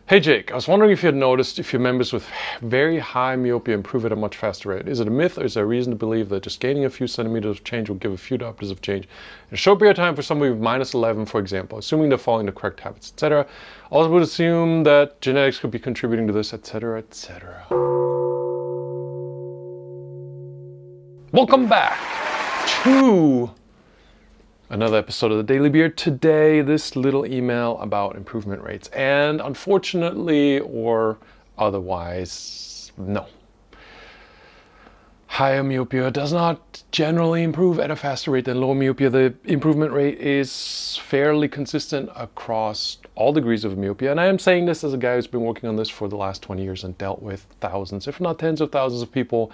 Hey Jake, I was wondering if you had noticed if your members with very high myopia improve at a much faster rate. Is it a myth, or is there a reason to believe that just gaining a few centimeters of change will give a few diopters of change in a short period of time for somebody with -11, for example, assuming they're following the correct habits, etc.? Also would assume that genetics could be contributing to this, etc., etc. Welcome back to another episode of the Daily Beard. Today, this little email about improvement rates. And unfortunately, or otherwise, no. Higher myopia does not generally improve at a faster rate than lower myopia. The improvement rate is fairly consistent across all degrees of myopia. And I am saying this as a guy who's been working on this for the last 20 years and dealt with thousands, if not tens of thousands of people.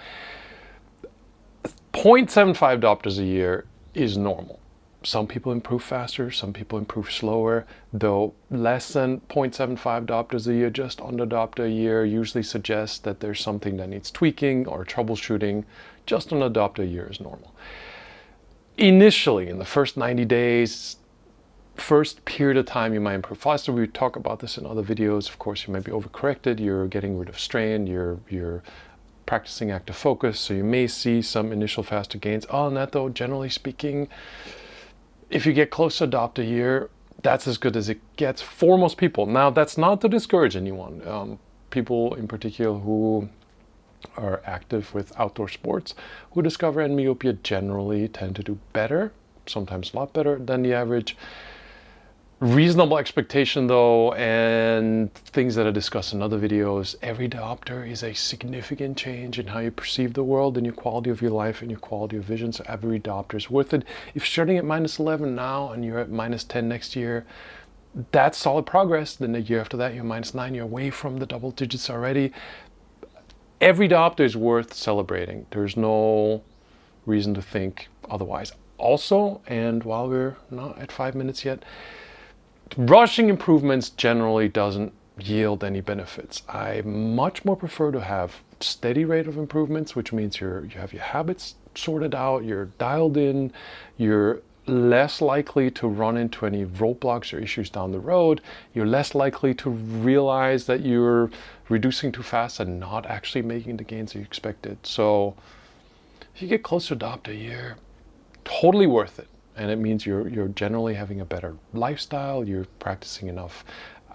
0.75 diopters a year is normal. Some people improve faster, some people improve slower, though less than 0.75 diopters a year, just under diopter a year, usually suggests that there's something that needs tweaking or troubleshooting. Just under diopter a year is normal. Initially, in the first 90 days, first period of time, you might improve faster. We talk about this in other videos. Of course, you might be overcorrected, you're getting rid of strain, you're practicing active focus, so you may see some initial faster gains. Other than that, though, generally speaking, if you get close to diopter a year, that's as good as it gets for most people. Now, that's not to discourage anyone. People in particular who are active with outdoor sports who discover endmyopia generally tend to do better, sometimes a lot better than the average. Reasonable expectation though, and things that I discuss in other videos, every diopter is a significant change in how you perceive the world and your quality of your life and your quality of vision, so every diopter is worth it. If you're starting at -11 now and you're at -10 next year, that's solid progress. Then the year after that, you're -9, you're away from the double digits already. Every diopter is worth celebrating. There's no reason to think otherwise. Also, and while we're not at 5 minutes yet, rushing improvements generally doesn't yield any benefits. I much more prefer to have steady rate of improvements, which means you have your habits sorted out, you're dialed in, you're less likely to run into any roadblocks or issues down the road, you're less likely to realize that you're reducing too fast and not actually making the gains that you expected. So if you get closer to diopter a year, totally worth it. And it means you're generally having a better lifestyle, you're practicing enough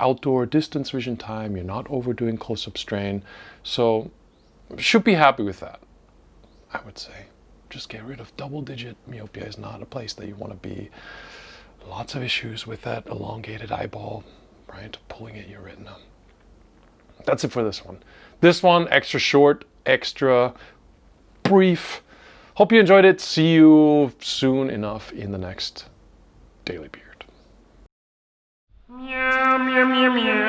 outdoor distance vision time, you're not overdoing close-up strain. So should be happy with that, I would say. Just get rid of double-digit myopia is not a place that you want to be. Lots of issues with that elongated eyeball, right, pulling at your retina. That's it for this one. This one, extra short, extra brief. Hope you enjoyed it. See you soon enough in the next Daily Beard. Meow, meow, meow, meow.